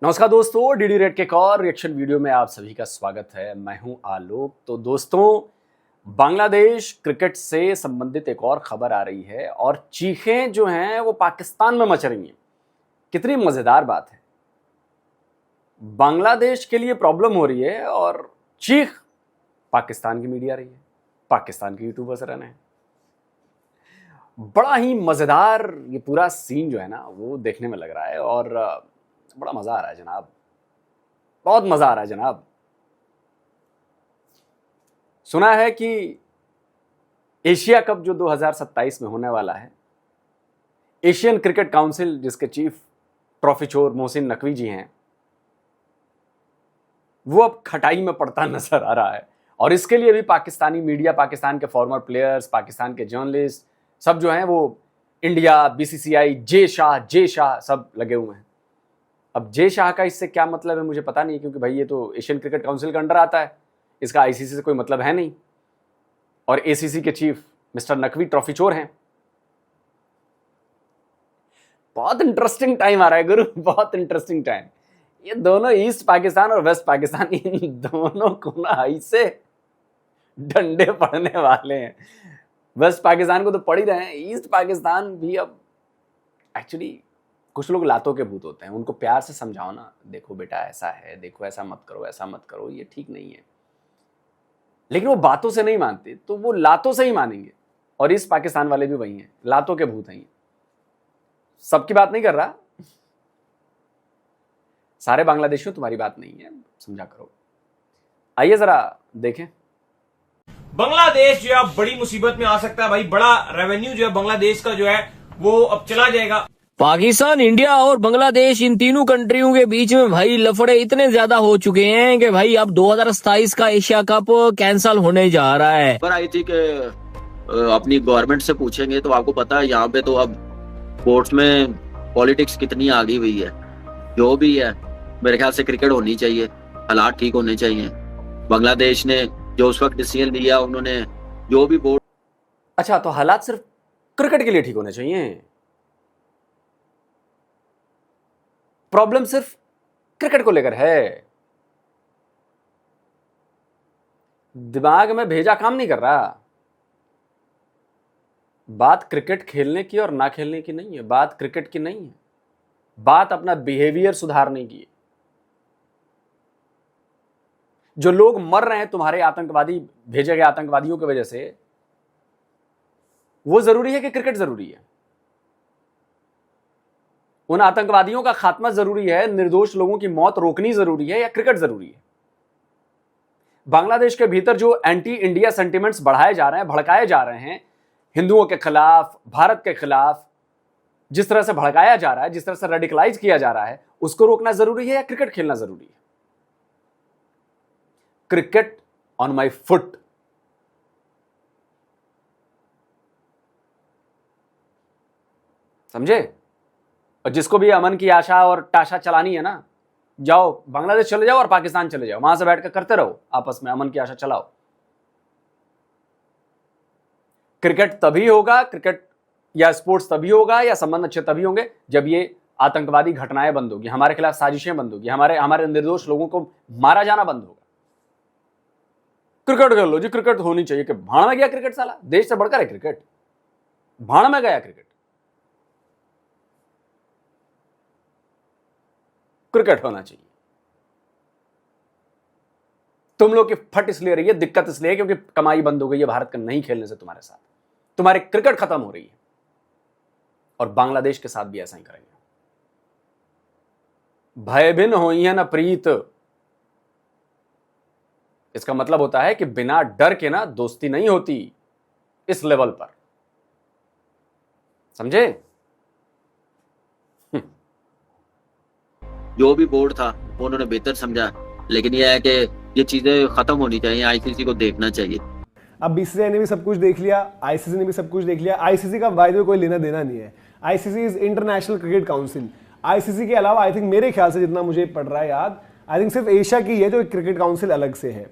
नमस्कार दोस्तों, DD red के एक और रिएक्शन वीडियो में आप सभी का स्वागत है। मैं हूं आलोक। तो दोस्तों, बांग्लादेश क्रिकेट से संबंधित एक और खबर आ रही है और चीखें जो हैं वो पाकिस्तान में मच रही हैं। कितनी मजेदार बात है। बांग्लादेश के लिए प्रॉब्लम हो रही है और चीख पाकिस्तान की मीडिया रही है, पाकिस्तान के यूट्यूबर्स रह रहे हैं। बड़ा ही मजेदार ये पूरा सीन जो है ना वो देखने में लग रहा है और बड़ा मजा आ रहा है जनाब, बहुत मजा आ रहा है जनाब। सुना है कि एशिया कप जो 2027 में होने वाला है, एशियन क्रिकेट काउंसिल जिसके चीफ ट्रॉफी चोर मोहसिन नकवी जी हैं, वो अब खटाई में पड़ता नजर आ रहा है। और इसके लिए भी पाकिस्तानी मीडिया, पाकिस्तान के फॉर्मर प्लेयर्स, पाकिस्तान के जर्नलिस्ट सब जो हैं वो इंडिया, बीसीसीआई, जे शाह सब लगे हुए हैं। अब जे शाह का इससे क्या मतलब है मुझे पता नहीं, क्योंकि भाई ये तो एशियन क्रिकेट काउंसिल के अंडर आता है, इसका आईसीसी से कोई मतलब है नहीं। और एसीसी के चीफ मिस्टर नकवी ट्रॉफी चोर हैं। बहुत इंटरेस्टिंग टाइम आ रहा है गुरु, बहुत इंटरेस्टिंग टाइम। ये दोनों ईस्ट पाकिस्तान और वेस्ट पाकिस्तान, इन दोनों को ना ऐसे डंडे पड़ने वाले हैं। वेस्ट पाकिस्तान को तो पड़ ही रहे हैं, ईस्ट पाकिस्तान भी अब एक्चुअली कुछ लोग लातों के भूत होते हैं, उनको प्यार से समझाओ ना, देखो बेटा ऐसा है, देखो ऐसा मत करो, ऐसा मत करो, ये ठीक नहीं है। लेकिन वो बातों से नहीं मानते तो वो लातों से ही मानेंगे। और इस पाकिस्तान वाले भी वही हैं, लातों के भूत हैं। सबकी बात नहीं कर रहा, सारे बांग्लादेशियों तुम्हारी बात नहीं है, समझा करो। आइए जरा देखें। बांग्लादेश जो है बड़ी मुसीबत में आ सकता है भाई। बड़ा रेवेन्यू जो है बांग्लादेश का जो है वो अब चला जाएगा। पाकिस्तान, इंडिया और बांग्लादेश, इन तीनों कंट्रियों के बीच में भाई लफड़े इतने ज्यादा हो चुके हैं कि भाई अब 2027 का एशिया कप कैंसिल होने जा रहा है। पर आई थी कि अपनी गवर्नमेंट से पूछेंगे तो आपको पता है यहाँ पे तो अब स्पोर्ट्स में पॉलिटिक्स कितनी आगे हुई है। जो भी है मेरे ख्याल से क्रिकेट होनी चाहिए, हालात ठीक होने चाहिए। बांग्लादेश ने जो उस वक्त डिसीजन लिया, उन्होंने जो भी बोर्ड। अच्छा, तो हालात सिर्फ क्रिकेट के लिए ठीक होने चाहिए, प्रॉब्लम सिर्फ क्रिकेट को लेकर है। दिमाग में भेजा काम नहीं कर रहा। बात क्रिकेट खेलने की और ना खेलने की नहीं है, बात क्रिकेट की नहीं है, बात अपना बिहेवियर सुधारने की है। जो लोग मर रहे हैं तुम्हारे आतंकवादी भेजे गए आतंकवादियों की वजह से, वो जरूरी है कि क्रिकेट जरूरी है? उन आतंकवादियों का खात्मा जरूरी है, निर्दोष लोगों की मौत रोकनी जरूरी है, या क्रिकेट जरूरी है? बांग्लादेश के भीतर जो एंटी इंडिया सेंटिमेंट्स बढ़ाए जा रहे हैं, भड़काए जा रहे हैं, हिंदुओं के खिलाफ, भारत के खिलाफ जिस तरह से भड़काया जा रहा है, जिस तरह से रेडिकलाइज किया जा रहा है, उसको रोकना जरूरी है या क्रिकेट खेलना जरूरी है? Cricket on my foot. समझे? और जिसको भी अमन की आशा और टाशा चलानी है ना, जाओ बांग्लादेश चले जाओ और पाकिस्तान चले जाओ, वहां से बैठकर करते रहो, आपस में अमन की आशा चलाओ। क्रिकेट तभी होगा, क्रिकेट या स्पोर्ट्स तभी होगा, या संबंध अच्छे तभी होंगे जब ये आतंकवादी घटनाएं बंद होगी, हमारे खिलाफ साजिशें बंद होगी, हमारे निर्दोष लोगों को मारा जाना बंद होगा। क्रिकेट खेल लो जी, क्रिकेट होनी चाहिए। कि भाड़ में गया क्रिकेट, साला देश से बढ़कर है क्रिकेट, भाड़ में गया क्रिकेट। क्रिकेट होना चाहिए। तुम लोग की फट इसलिए रही है, दिक्कत इसलिए है क्योंकि कमाई बंद हो गई है भारत का नहीं खेलने से तुम्हारे साथ, तुम्हारी क्रिकेट खत्म हो रही है। और बांग्लादेश के साथ भी ऐसा ही करेंगे। भयभिन्न होई है ना प्रीत, इसका मतलब होता है कि बिना डर के ना दोस्ती नहीं होती इस लेवल पर। समझे? जो भी बोर्ड था वो उन्होंने बेहतर समझा, लेकिन यह है कि ये चीजें खत्म होनी चाहिए, आईसीसी को देखना चाहिए। अब बीसीसीआई ने भी सब कुछ देख लिया, आईसीसी ने भी सब कुछ देख लिया। आईसीसी का बाय द वे कोई लेना देना नहीं है। ICC is international cricket council. ICC के अलावा आई थिंक, मेरे ख्याल से जितना मुझे पड़ रहा है याद, आई थिंक सिर्फ एशिया की है जो क्रिकेट काउंसिल अलग से है।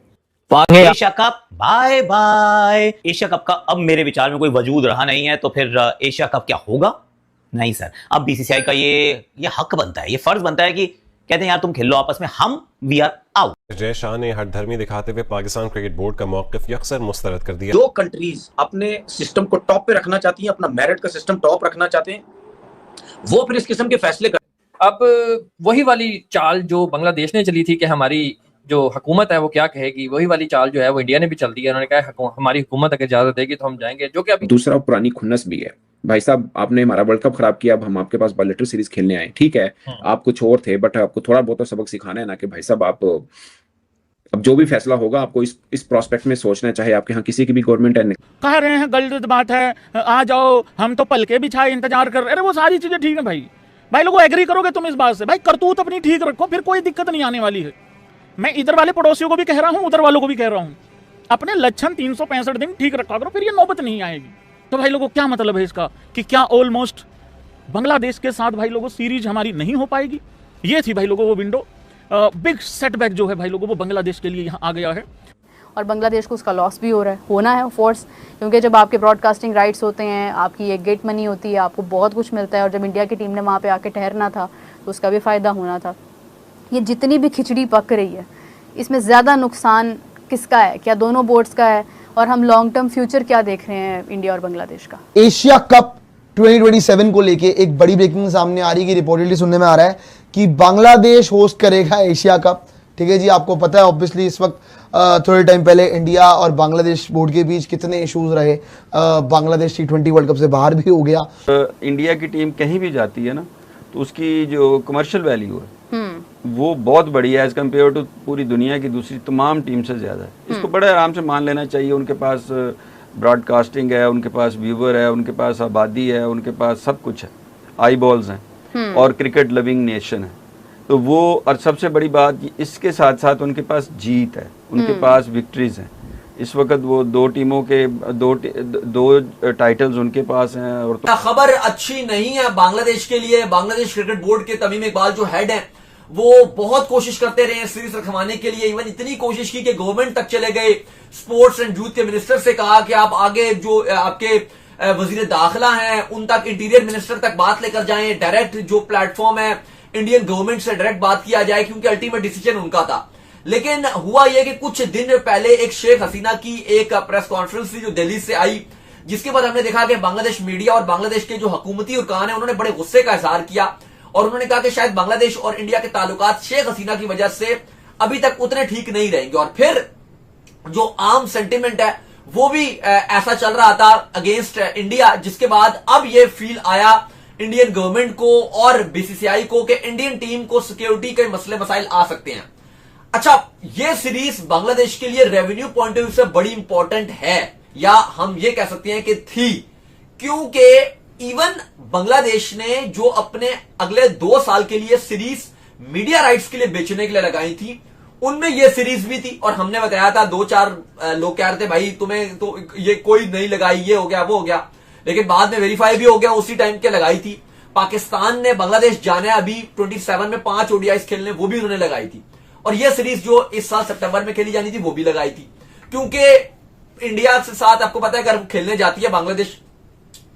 Asia cup bye bye. Asia cup का अब मेरे विचार में कोई वजूद रहा नहीं है, तो फिर एशिया कप क्या होगा? नहीं सर, अब बीसीसीआई का ये हक बनता है, ये फर्ज बनता है कि कहते हैं यार तुम खेल लो आपस में, हम we are out. Jay Shah ने हठधर्मी दिखाते हुए पाकिस्तान क्रिकेट बोर्ड का मौक़िफ़ यकसर मुस्तरद कर दिया। जो कंट्रीज अपने सिस्टम को टॉप पे रखना चाहती हैं, अपना मेरिट का सिस्टम टॉप रखना चाहते हैं, वो फिर इस किस्म के फैसले कर। अब वही वाली चाल जो बांग्लादेश ने चली थी कि हमारी जो हुकूमत है वो क्या कहेगी, वही वाली चाल जो है वो इंडिया ने भी चल दी है। उन्होंने कहा हमारी हुकूमत अगर इजाजत देगी तो हम जाएंगे, जो कि अभी दूसरा पुरानी खुन्नस भी है। भाई साहब, आपने हमारा वर्ल्ड कप खराब किया, अब हम आपके पास बायलैटरल सीरीज खेलने आए, ठीक है, आप कुछ और थे, बट आपको थोड़ा बहुत तो सबक सिखाना है ना कि भाई साहब आप अब जो भी फैसला होगा आपको इस प्रोस्पेक्ट में सोचना है, चाहे आपके यहाँ किसी की भी गवर्नमेंट है। कह रहे हैं गलत बात है, आ जाओ, हम तो पल के बिछाए इंतजार कर रहे हैं। अरे वो सारी चीजें ठीक है भाई लोगों एग्री करोगे तुम इस बात से, भाई करतूत अपनी ठीक रखो, फिर कोई दिक्कत नहीं आने वाली है। मैं इधर वाले पड़ोसियों को भी कह रहा हूँ, उधर वालों को भी कह रहा हूँ, अपने लक्षण 365 दिन ठीक रखा करो, फिर ये नौबत नहीं आएगी। तो भाई लोगों क्या मतलब है इसका कि क्या ऑलमोस्ट बांग्लादेश के साथ भाई लोगों सीरीज हमारी नहीं हो पाएगी? ये थी भाई लोगों वो विंडो। बिग सेटबैक जो है भाई लोगों वो बांग्लादेश के लिए यहाँ आ गया है, और बांग्लादेश को उसका लॉस भी हो रहा है, होना है फोर्स, क्योंकि जब आपके ब्रॉडकास्टिंग राइट्स होते हैं, आपकी एक गेट मनी होती है, आपको बहुत कुछ मिलता है, और जब इंडिया की टीम ने वहाँ पे आके ठहरना था तो उसका भी फ़ायदा होना था। ये जितनी भी खिचड़ी पक रही है, इसमें ज़्यादा नुकसान किसका है? क्या दोनों बोर्ड्स का है? और हम लॉन्ग टर्म फ्यूचर क्या देख रहे हैं इंडिया और बांग्लादेश का? एशिया कप 2027 को लेके एक बड़ी ब्रेकिंग सामने आ रही है कि रिपोर्टेडली सुनने में आ रहा है कि बांग्लादेश होस्ट करेगा एशिया कप। ठीक है जी, आपको पता है ऑब्वियसली इस वक्त थोड़े टाइम पहले इंडिया और बांग्लादेश बोर्ड के बीच कितने इश्यूज रहे। बांग्लादेश T20 वर्ल्ड कप से बाहर भी हो गया। इंडिया की टीम कहीं भी जाती है ना तो उसकी जो कमर्शियल वैल्यू है वो बहुत बड़ी है एज कम्पेयर टू पूरी दुनिया की दूसरी तमाम टीम से ज़्यादा है। इसको बड़े आराम से मान लेना चाहिए। उनके पास ब्रॉडकास्टिंग है, उनके पास व्यूवर है, उनके पास आबादी है, उनके पास सब कुछ है, आई बॉल्स हैं और क्रिकेट लविंग नेशन है। तो वो, और सबसे बड़ी बात इसके साथ साथ उनके पास जीत है, उनके पास विक्ट्रीज हैं। इस वक्त वो दो टीमों के दो टाइटल्स उनके पास हैं। और तो खबर अच्छी नहीं है बांग्लादेश के लिए। बांग्लादेश क्रिकेट बोर्ड के तमीम इकबाल जो हेड हैं वो बहुत कोशिश करते रहे सीरीज रखवाने के लिए, इवन इतनी कोशिश की कि गवर्नमेंट तक चले गए, स्पोर्ट्स एंड यूथ के मिनिस्टर से कहा कि आप आगे जो आपके वजीर दाखिला हैं उन तक, इंटीरियर मिनिस्टर तक बात लेकर जाएं, डायरेक्ट जो प्लेटफॉर्म है इंडियन गवर्नमेंट से डायरेक्ट बात किया जाए, क्योंकि अल्टीमेट डिसीजन उनका था। लेकिन हुआ यह कि कुछ दिन पहले एक शेख हसीना की एक प्रेस कॉन्फ्रेंस थी जो दिल्ली से आई, जिसके बाद हमने देखा कि बांग्लादेश मीडिया और बांग्लादेश के जो हुकूमती अरकान है उन्होंने बड़े गुस्से का इजहार किया और उन्होंने कहा कि शायद बांग्लादेश और इंडिया के ताल्लुकात शेख हसीना की वजह से अभी तक उतने ठीक नहीं रहेंगे। और फिर जो आम सेंटिमेंट है वो भी ऐसा चल रहा था अगेंस्ट इंडिया, जिसके बाद अब ये फील आया इंडियन गवर्नमेंट को और बीसीसीआई को कि इंडियन टीम को सिक्योरिटी के मसले मसाइल आ सकते हैं। अच्छा, ये सीरीज बांग्लादेश के लिए रेवेन्यू पॉइंट ऑफ व्यू से बड़ी इंपॉर्टेंट है, या हम ये कह सकते हैं कि थी, क्योंकि इवन बांग्लादेश ने जो अपने अगले 2 साल के लिए सीरीज मीडिया राइट्स के लिए बेचने के लिए लगाई थी उनमें यह सीरीज भी थी। और हमने बताया था, 2-4 लोग कह रहे थे भाई तुम्हें तो ये कोई नहीं लगाई, ये हो गया वो हो गया, लेकिन बाद में वेरीफाई भी हो गया, उसी टाइम के लगाई थी। पाकिस्तान ने बांग्लादेश जाना है अभी 27 में 5 ओडीआईस खेलने, वो भी उन्होंने लगाई थी। और यह सीरीज जो इस साल सितंबर में खेली जानी थी वो भी लगाई थी, क्योंकि इंडिया के साथ आपको पता है अगर खेलने जाती है बांग्लादेश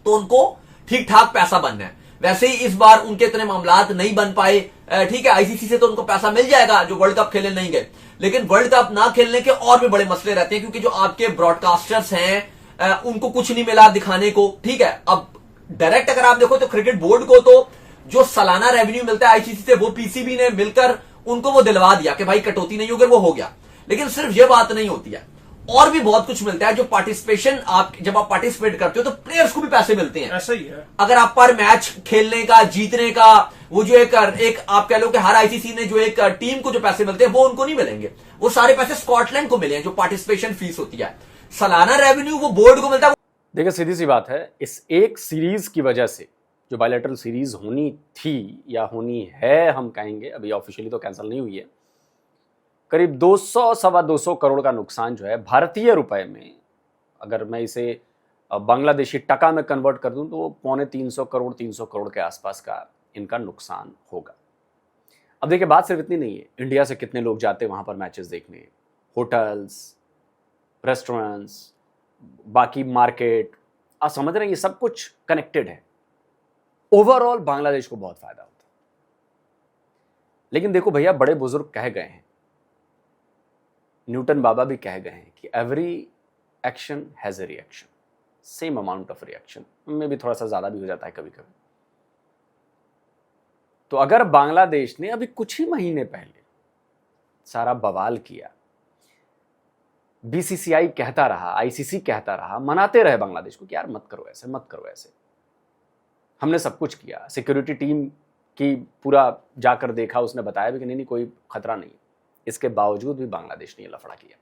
तो उनको ठीक ठाक पैसा बनना है। वैसे ही इस बार उनके इतने मामलात नहीं बन पाए, ठीक है, आईसीसी से तो उनको पैसा मिल जाएगा जो वर्ल्ड कप खेलने नहीं गए, लेकिन वर्ल्ड कप ना खेलने के और भी बड़े मसले रहते हैं, क्योंकि जो आपके ब्रॉडकास्टर्स हैं उनको कुछ नहीं मिला दिखाने को। ठीक है, अब डायरेक्ट अगर आप देखो तो क्रिकेट बोर्ड को तो जो सालाना रेवेन्यू मिलता है आईसीसी से वो पीसीबी ने मिलकर उनको वो दिलवा दिया कि भाई कटौती नहीं होगी, वो हो गया। लेकिन सिर्फ ये बात नहीं होती है, और भी बहुत कुछ मिलता है। जो पार्टिसिपेशन, आप जब आप पार्टिसिपेट करते हो तो प्लेयर्स को भी पैसे मिलते हैं। ऐसा ही है, अगर आप पर मैच खेलने का, जीतने का, वो जो एक आप कह लो कि हर आईसीसी ने जो एक टीम को जो पैसे मिलते हैं वो उनको नहीं मिलेंगे, वो सारे पैसे स्कॉटलैंड को मिले हैं जो पार्टिसिपेशन फीस होती है। सालाना रेवेन्यू वो बोर्ड को मिलता है। देखिए सीधी सी बात है, इस एक सीरीज की वजह से जो बायलैटरल सीरीज होनी थी या होनी है, हम कहेंगे, अभी ऑफिशियली तो कैंसिल नहीं हुई है, करीब 200-225 करोड़ का नुकसान जो है भारतीय रुपए में, अगर मैं इसे बांग्लादेशी टका में कन्वर्ट कर दूं तो 250 करोड़ के आसपास का इनका नुकसान होगा। अब देखिए बात सिर्फ इतनी नहीं है, इंडिया से कितने लोग जाते हैं वहां पर मैचेस देखने, होटल्स, रेस्टोरेंट्स, बाकी मार्केट, आप समझ रहे हैं, ये सब कुछ कनेक्टेड है। ओवरऑल बांग्लादेश को बहुत फायदा होता लेकिन देखो भैया, बड़े बुजुर्ग कह गए हैं, न्यूटन बाबा भी कह गए हैं कि every action has a reaction, same amount of reaction, में भी थोड़ा सा ज्यादा भी हो जाता है कभी कभी। तो अगर बांग्लादेश ने अभी कुछ ही महीने पहले सारा बवाल किया, बीसीसीआई कहता रहा, आईसीसी कहता रहा, मनाते रहे बांग्लादेश को कि यार मत करो ऐसे, मत करो ऐसे, हमने सब कुछ किया, सिक्योरिटी टीम की पूरा जाकर देखा, उसने बताया भी कि नहीं कोई खतरा नहीं, इसके बावजूद भी बांग्लादेश ने ये लफड़ा किया।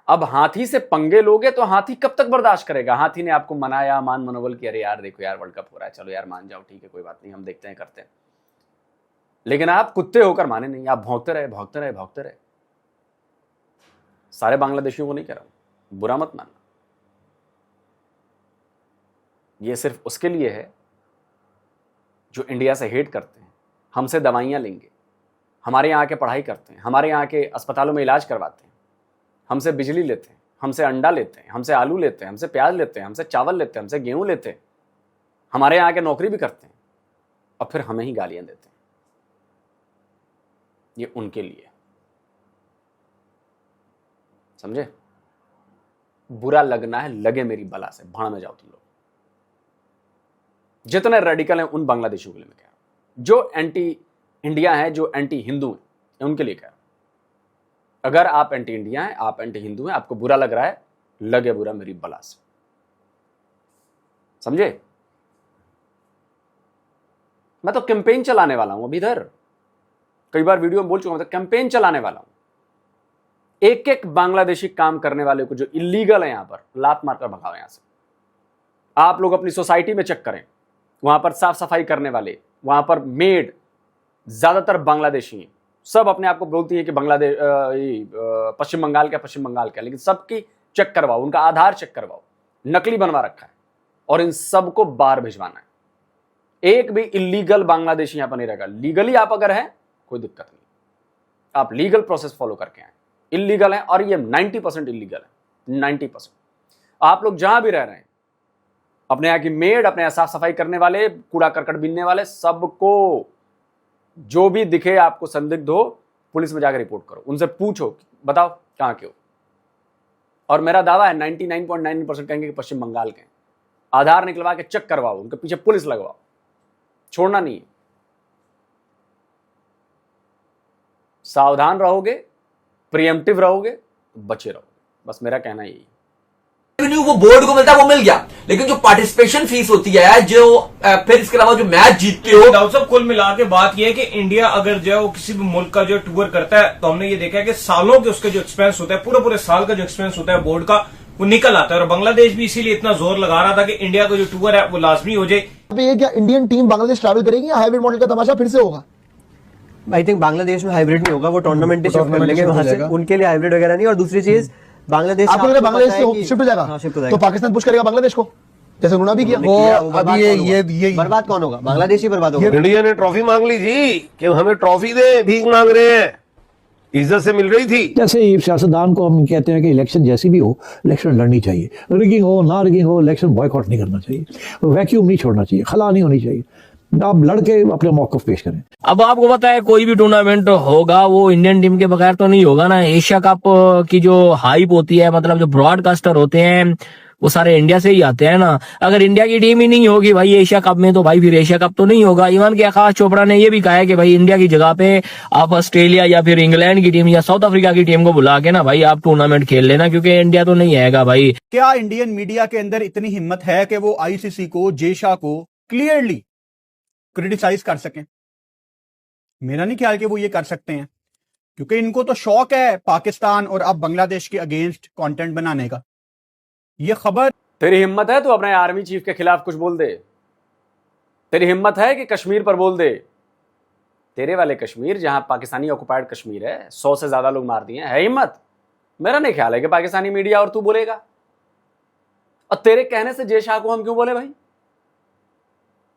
अब हाथी से पंगे लोगे तो हाथी कब तक बर्दाश्त करेगा? हाथी ने आपको मनाया, मान मनोबल किया, अरे यार देखो यार वर्ल्ड कप हो रहा है, चलो यार मान जाओ, ठीक है कोई बात नहीं, हम देखते हैं करते हैं। लेकिन आप कुत्ते होकर माने नहीं, आप भौंकते रहे भौंकते रहे भौंकते रहे। सारे बांग्लादेशियों को नहीं कह रहा हूं, बुरा मत मानना, ये सिर्फ उसके लिए है जो इंडिया से हेट करते हैं, हमसे दवाइयां लेंगे, हमारे यहाँ आके पढ़ाई करते हैं, हमारे यहाँ के अस्पतालों में इलाज करवाते हैं, हमसे बिजली लेते हैं, हमसे अंडा लेते हैं, हमसे आलू लेते हैं, हमसे प्याज लेते हैं, हमसे चावल लेते हैं, हमसे गेहूं लेते हैं, हमारे यहाँ आके नौकरी भी करते हैं, और फिर हमें ही गालियां देते हैं। ये उनके लिए, समझे? बुरा लगना है, लगे मेरी बला से, भाड़ में जाओ तुम लोग। जितने रेडिकल हैं उन बांग्लादेशियों के लिए मैं कह रहा हूं, जो एंटी इंडिया हैं, जो एंटी हिंदू हैं, उनके लिए कह रहा हूं। अगर आप एंटी इंडिया हैं, आप एंटी हिंदू हैं, आपको बुरा लग रहा है, लगे बुरा मेरी बला से, समझे? मैं तो कैंपेन चलाने वाला हूं अभी इधर, कई बार वीडियो में बोल चुका हूं, तो कैंपेन चलाने वाला हूं। एक एक बांग्लादेशी काम करने वाले को जो इलीगल है यहां पर, लात मारकर भगाओ यहां से। आप लोग अपनी सोसाइटी में चेक करें, वहां पर साफ सफाई करने वाले, वहां पर मेड ज्यादातर बांग्लादेशी हैं। सब अपने आप को बोलती है कि बांग्लादेश पश्चिम बंगाल का, पश्चिम बंगाल का, लेकिन सबकी चेक करवाओ, उनका आधार चेक करवाओ, नकली बनवा रखा है, और इन सबको बाहर भिजवाना है। एक भी इलीगल बांग्लादेशी यहां पर नहीं रहेगा। लीगली आप अगर हैं कोई दिक्कत नहीं, आप लीगल प्रोसेस फॉलो करके आए। इलीगल है, और ये 90% इलीगल है, 90%। आप लोग जहां भी रह रहे हैं, अपने यहाँ की मेड, अपने यहाँ साफ सफाई करने वाले, कूड़ा करकट बीनने वाले, सबको जो भी दिखे आपको संदिग्ध हो, पुलिस में जाकर रिपोर्ट करो, उनसे पूछो बताओ कहां के हो। और मेरा दावा है 99.9% कहेंगे कि पश्चिम बंगाल के। आधार निकलवा के चेक करवाओ, उनके पीछे पुलिस लगवाओ, छोड़ना नहीं। सावधान रहोगे, प्रिएम्प्टिव रहोगे, बचे रहोगे, बस मेरा कहना यही है। रेवेन्यू वो बोर्ड को मिलता है, वो मिल गया, लेकिन जो पार्टिसिपेशन फीस होती है, जो फिर इसके अलावा जो मैच जीतते हो। दाऊद साहब, कुल मिला के बात यह है कि इंडिया अगर जो है वो किसी भी मुल्क का जो टूर करता है, तो हमने ये देखा है कि सालों के उसके जो एक्सपेंस होता है, पूरे साल का जो एक्सपेंस होता है बोर्ड का, वो निकल आता है। और बांग्लादेश भी इसीलिए इतना जोर लगा रहा था कि इंडिया का जो टूर है वो लाजमी हो जाए। ये क्या इंडियन टीम बांग्लादेश ट्रैवल करेगी या हाइब्रिड मॉडल का तमाशा फिर से होगा? आई थिंक बांग्लादेश में हाइब्रिड नहीं होगा, वो टूर्नामेंट शिफ्ट कर लेंगे वहां से, उनके लिए हाइब्रिड वगैरह नहीं। और दूसरी चीज, बांग्लादेश आपको लग रहा है बांग्लादेश से शिफ्ट हो जाएगा, तो पाकिस्तान पुश करेगा बांग्लादेश को, जैसे उन्होंने भी किया। वो अभी ये बर्बाद कौन होगा? बांग्लादेश ही बर्बाद होगा। इंडिया ने ट्रॉफी मांग ली थी कि हमें ट्रॉफी दे, भीख मांग रहे हैं, इज्जत से मिल रही थी। जैसे ही सियासतदान को हम कहते हैं कि इलेक्शन जैसी भी हो, इलेक्शन लड़नी चाहिए, रिगिंग हो ना रिगिंग हो, इलेक्शन बॉयकॉट नहीं करना चाहिए, वैक्यूम नहीं छोड़ना चाहिए, खला नहीं होनी चाहिए, आप लड़के अपने मौक़िफ़ पेश करें। अब आपको पता है कोई भी टूर्नामेंट होगा वो इंडियन टीम के बगैर तो नहीं होगा ना। एशिया कप की जो हाइप होती है, मतलब जो ब्रॉडकास्टर होते हैं वो सारे इंडिया से ही आते हैं ना। अगर इंडिया की टीम ही नहीं होगी भाई एशिया कप में, तो भाई फिर एशिया कप तो नहीं होगा। इवन कि आकाश चोपड़ा ने ये भी कहा है कि भाई इंडिया की जगह पे आप ऑस्ट्रेलिया या फिर इंग्लैंड की टीम या साउथ अफ्रीका की टीम को बुला के ना भाई आप टूर्नामेंट खेल लेना, क्योंकि इंडिया तो नहीं आएगा भाई। क्या इंडियन मीडिया के अंदर इतनी हिम्मत है कि वो आईसीसी को, जेशा को क्लियरली क्रिटिसाइज कर सकें? मेरा नहीं ख्याल कि वो ये कर सकते हैं, क्योंकि इनको तो शौक है पाकिस्तान और अब बांग्लादेश के अगेंस्ट कंटेंट बनाने का। ये खबर, तेरी हिम्मत है तो अपने आर्मी चीफ के खिलाफ कुछ बोल दे, तेरी हिम्मत है कि कश्मीर पर बोल दे। तेरे वाले कश्मीर जहां पाकिस्तानी ऑक्युपाइड कश्मीर है, 100 से ज्यादा लोग मार दिए, है हिम्मत? मेरा नहीं ख्याल है कि पाकिस्तानी मीडिया और तू बोलेगा। और तेरे कहने से जय शाह को हम क्यों बोले भाई?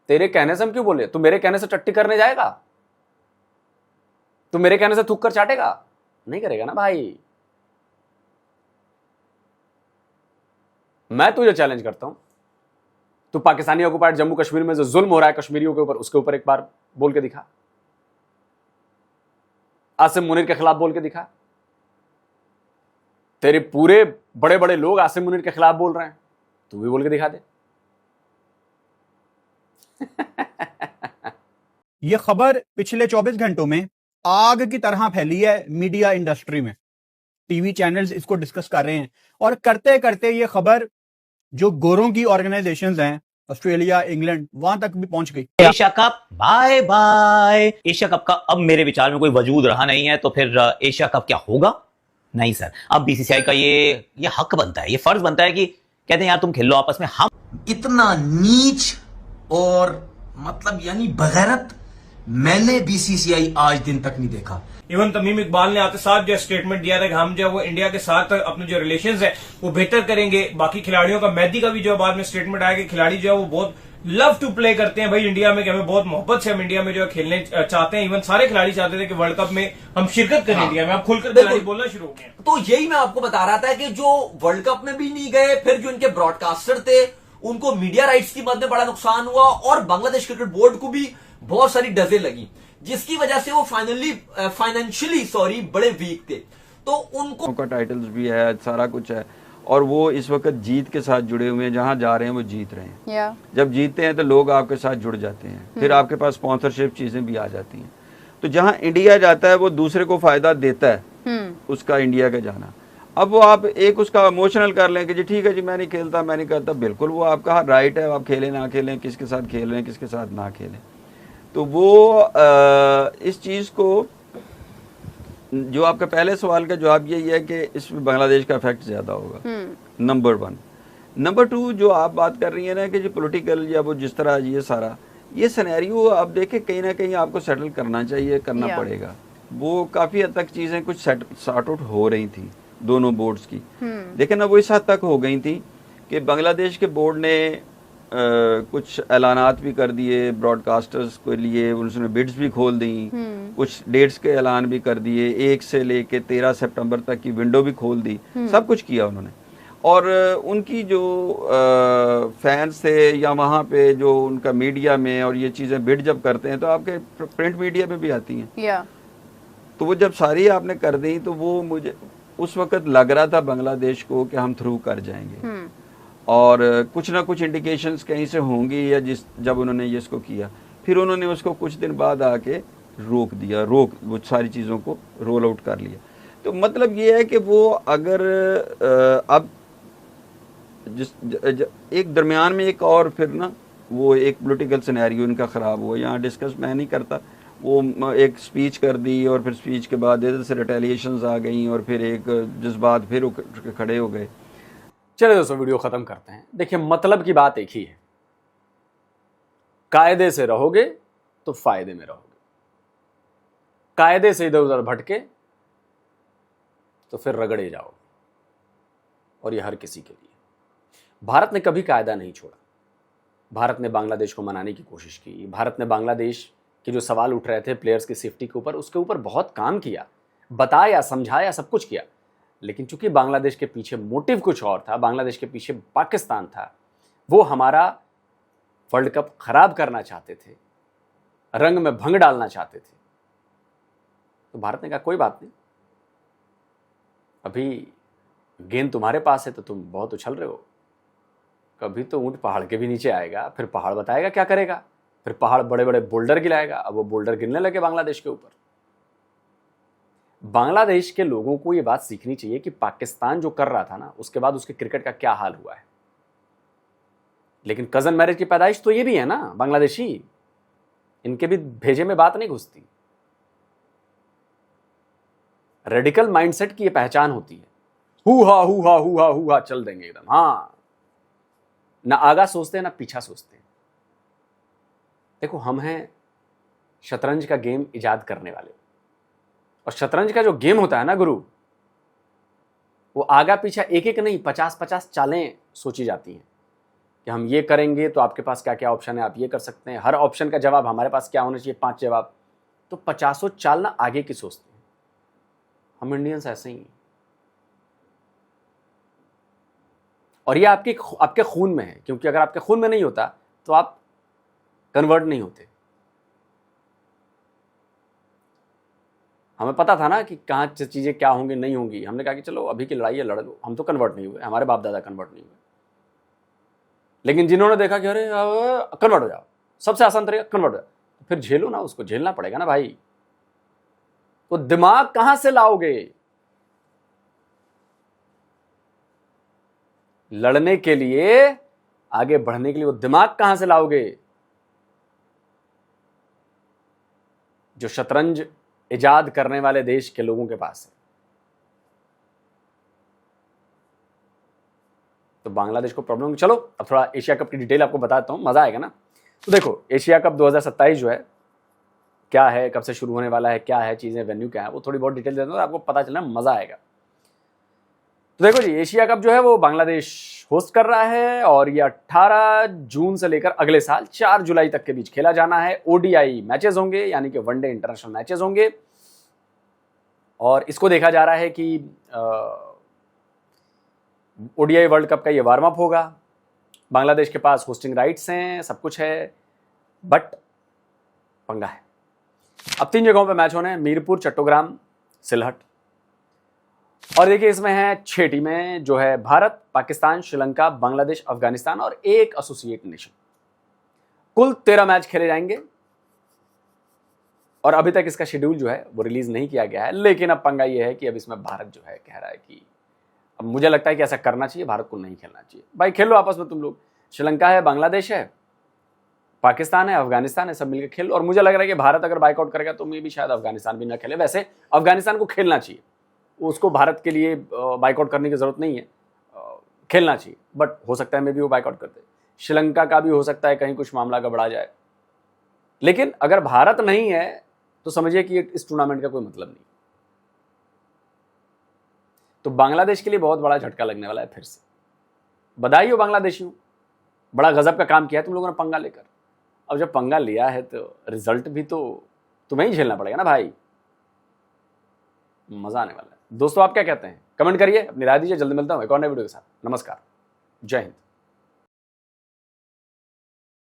तेरे कहने से हम क्यों बोले? तू मेरे कहने से टट्टी करने जाएगा? तू मेरे कहने से थूक कर चाटेगा? नहीं करेगा ना भाई। मैं तुझे चैलेंज करता हूं, तू पाकिस्तानी ऑक्युपाइड जम्मू कश्मीर में जो जुल्म हो रहा है कश्मीरियों के ऊपर, उसके ऊपर एक बार बोल के दिखा। आसिम मुनीर के खिलाफ बोल के दिखा। तेरे पूरे बड़े बड़े लोग आसिम मुनीर के खिलाफ बोल रहे हैं, तू भी बोल के दिखा दे। यह खबर पिछले 24 घंटों में आग की तरह फैली है मीडिया इंडस्ट्री में। टीवी चैनल्स इसको डिस्कस कर रहे हैं और करते करते ये खबर जो गोरों की ऑर्गेनाइजेशंस हैं, ऑस्ट्रेलिया, इंग्लैंड, वहां तक भी पहुंच गई। Asia cup bye bye. Asia cup का अब मेरे विचार में कोई वजूद रहा नहीं है, तो फिर एशिया कप क्या होगा? नहीं सर, अब बीसीसीआई का ये हक बनता है, ये फर्ज बनता है कि कहते हैं यार तुम खेलो आपस में। हम इतना नीच और मतलब यानी बगैरत मैंने बीसीसीआई आज दिन तक नहीं देखा। इवन तमीम इकबाल ने आते साथ जो स्टेटमेंट दिया था कि हम जो है वो इंडिया के साथ अपने जो रिलेशंस है वो बेहतर करेंगे। बाकी खिलाड़ियों का, मेहदी का भी जो बाद में स्टेटमेंट आया कि खिलाड़ी जो है वो बहुत लव टू प्ले करते हैं भाई इंडिया में, कि हमें बहुत मोहब्बत से हम इंडिया में जो है खेलने चाहते हैं। इवन सारे खिलाड़ी चाहते थे कि वर्ल्ड कप में हम शिरकत करें इंडिया में। अब खुलकर खिलाड़ी बोलना शुरू हो गए। तो यही मैं आपको बता रहा था कि जो वर्ल्ड कप में भी नहीं गए, फिर जो इनके ब्रॉडकास्टर थे उनको मीडिया राइट्स की मद में बड़ा नुकसान हुआ और बांग्लादेश क्रिकेट बोर्ड को भी बहुत सारी डजें लगी, जिसकी वजह से वो फाइनेंशियली बड़े वीक थे। तो उनको का टाइटल्स भी है, सारा कुछ है, और वो इस वक्त जीत के साथ जुड़े हुए हैं। जहां जा रहे हैं वो जीत रहे हैं। जब जीतते हैं तो लोग आपके साथ जुड़ जाते हैं, फिर आपके पास स्पॉन्सरशिप चीजें भी आ जाती हैं। तो जहां इंडिया जाता है वो दूसरे को फायदा देता है उसका, इंडिया का जाना। अब वो आप एक उसका इमोशनल कर लें कि जी ठीक है जी मैं नहीं खेलता, मैं नहीं करता, बिल्कुल वो आपका राइट है, आप खेलें ना खेलें, किसके साथ खेल रहे हैं किसके साथ ना खेलें। तो वो इस चीज़ को, जो आपका पहले सवाल का जवाब यही है कि इसमें बांग्लादेश का इफेक्ट ज़्यादा होगा, नंबर 1। नंबर 2 जो आप बात कर रही है ना कि जो पॉलिटिकल या वो जिस तरह ये सारा ये सिनेरियो आप देखें, कहीं ना कहीं आपको सेटल करना चाहिए, करना पड़ेगा। वो काफ़ी हद तक चीज़ें कुछ सॉर्ट आउट हो रही थी दोनों बोर्ड्स की, लेकिन अब वो इस हद तक हो गई थी कि बांग्लादेश के बोर्ड ने कुछ ऐलानात भी कर दिए ब्रॉडकास्टर्स के लिए, उन्होंने बिड्स भी खोल दी, कुछ डेट्स के ऐलान भी कर दिए, 1 से लेके 13 सितंबर तक की विंडो भी खोल दी, सब कुछ किया उन्होंने। और उनकी जो फैंस थे या वहाँ पे जो उनका मीडिया में, और ये चीज़ें बिड जब करते हैं तो आपके प्रिंट मीडिया में भी आती हैं, तो वो जब सारी आपने कर दी तो वो मुझे उस वक्त लग रहा था बांग्लादेश को कि हम थ्रू कर जाएंगे, और कुछ ना कुछ इंडिकेशंस कहीं से होंगी, या जब उन्होंने ये इसको किया फिर उन्होंने उसको कुछ दिन बाद आके रोक दिया, वो सारी चीज़ों को रोल आउट कर लिया। तो मतलब ये है कि वो अगर अब एक दरमियान में एक और फिर ना वो एक पॉलिटिकल सिनेरियो इनका ख़राब हुआ, यहाँ डिस्कस मैं नहीं करता, वो एक स्पीच कर दी और फिर स्पीच के बाद इधर से रिटेलिएशंस आ गई और फिर एक जज्बात फिर खड़े हो गए। चलिए दोस्तों वीडियो खत्म करते हैं। देखिए मतलब की बात एक ही है, कायदे से रहोगे तो फायदे में रहोगे, कायदे से इधर उधर भटके तो फिर रगड़े जाओ, और ये हर किसी के लिए। भारत ने कभी कायदा नहीं छोड़ा, भारत ने बांग्लादेश को मनाने की कोशिश की, भारत ने बांग्लादेश के जो सवाल उठ रहे थे प्लेयर्स की सेफ्टी के ऊपर, उसके ऊपर बहुत काम किया, बताया, समझाया, सब कुछ किया। लेकिन चूंकि बांग्लादेश के पीछे मोटिव कुछ और था, बांग्लादेश के पीछे पाकिस्तान था, वो हमारा वर्ल्ड कप खराब करना चाहते थे, रंग में भंग डालना चाहते थे, तो भारत ने कहा कोई बात नहीं, अभी गेंद तुम्हारे पास है तो तुम बहुत उछल रहे हो, कभी तो ऊंट पहाड़ के भी नीचे आएगा, फिर पहाड़ बताएगा क्या करेगा, फिर पहाड़ बड़े बड़े बोल्डर गिराएगा। अब वो बोल्डर गिरने लगे बांग्लादेश के ऊपर। बांग्लादेश के लोगों को ये बात सीखनी चाहिए कि पाकिस्तान जो कर रहा था ना, उसके बाद उसके क्रिकेट का क्या हाल हुआ है। लेकिन कजन मैरिज की पैदाइश तो ये भी है ना, बांग्लादेशी, इनके भी भेजे में बात नहीं घुसती। रेडिकल माइंडसेट की ये पहचान होती है, हुआ हुआ हुआ हुआ चल देंगे एकदम, हाँ, ना आगा सोचते हैं ना पीछा सोचते हैं। देखो हम हैं शतरंज का गेम इजाद करने वाले, और शतरंज का जो गेम होता है ना गुरु, वो आगा पीछा एक एक नहीं 50-50 चालें सोची जाती हैं कि हम ये करेंगे तो आपके पास क्या क्या ऑप्शन है, आप ये कर सकते हैं, हर ऑप्शन का जवाब हमारे पास क्या होना चाहिए, 5 जवाब, तो 50 चाल ना आगे की सोचते हैं। हम इंडियंस ऐसे ही हैं, और ये आपके खून में है, क्योंकि अगर आपके खून में नहीं होता तो आप कन्वर्ट नहीं होते। हमें पता था ना कि कहाँ चीज़ें क्या होंगी नहीं होंगी। हमने कहा कि चलो अभी की लड़ाई है, लड़ लो। हम तो कन्वर्ट नहीं हुए, हमारे बाप दादा कन्वर्ट नहीं हुए, लेकिन जिन्होंने देखा कि अरे कन्वर्ट हो जाओ, सबसे आसान तरीका कन्वर्ट हो जाओ, तो फिर झेलो ना, उसको झेलना पड़ेगा ना भाई। वो दिमाग कहां से लाओगे लड़ने के लिए, आगे बढ़ने के लिए? वो दिमाग कहां से लाओगे जो शतरंज इजाद करने वाले देश के लोगों के पास है? तो बांग्लादेश को प्रॉब्लम। चलो अब थोड़ा एशिया कप की डिटेल आपको बताता हूं, मजा आएगा ना। तो देखो एशिया कप 2027 जो है क्या है, कब से शुरू होने वाला है, क्या है चीजें, वेन्यू क्या है, वो थोड़ी बहुत डिटेल देता हूं, आपको पता चलना, मजा आएगा। तो देखो जी, एशिया कप जो है वो बांग्लादेश होस्ट कर रहा है और ये 18 जून से लेकर अगले साल 4 जुलाई तक के बीच खेला जाना है। ओडीआई मैचेस होंगे, यानी कि वनडे इंटरनेशनल मैचेस होंगे, और इसको देखा जा रहा है कि ओडीआई वर्ल्ड कप का ये वार्म अप होगा। बांग्लादेश के पास होस्टिंग राइट्स हैं, सब कुछ है, बट पंगा है। अब 3 जगहों पे मैच होने हैं, मीरपुर, चट्टोग्राम, सिलहट। और देखिए इसमें है 6 टीमें जो है भारत, पाकिस्तान, श्रीलंका, बांग्लादेश, अफगानिस्तान और एक एसोसिएट नेशन। कुल 13 मैच खेले जाएंगे और अभी तक इसका शेड्यूल जो है वो रिलीज नहीं किया गया है। लेकिन अब पंगा ये है कि अब इसमें भारत जो है कह रहा है कि अब मुझे लगता है कि ऐसा करना चाहिए, भारत को नहीं खेलना चाहिए। भाई खेलो आपस में तुम लोग, श्रीलंका है, बांग्लादेश है, पाकिस्तान है, अफगानिस्तान है, सब मिलकर खेलो। और मुझे लग रहा है कि भारत अगर बाइकआउट करेगा तो मे भी शायद अफगानिस्तान भी ना खेले। वैसे अफगानिस्तान को खेलना चाहिए, उसको भारत के लिए बाइकआउट करने की जरूरत नहीं है, खेलना चाहिए, बट हो सकता है मे भी वो बाइकआउट करते। श्रीलंका का भी हो सकता है कहीं कुछ मामला गड़बड़ा जाए, लेकिन अगर भारत नहीं है तो समझिए कि इस टूर्नामेंट का कोई मतलब नहीं। तो बांग्लादेश के लिए बहुत बड़ा झटका लगने वाला है फिर से। बधाई हो बांग्लादेशियों, बड़ा गजब का काम किया है तुम लोगों ने पंगा लेकर। अब जब पंगा लिया है तो रिजल्ट भी तो तुम्हें ही झेलना पड़ेगा ना भाई, मजा आने वाला है। दोस्तों आप क्या कहते हैं, कमेंट करिए, अपनी राय दीजिए। जल्दी मिलता हूं एक और नए वीडियो के साथ। नमस्कार, जय हिंद।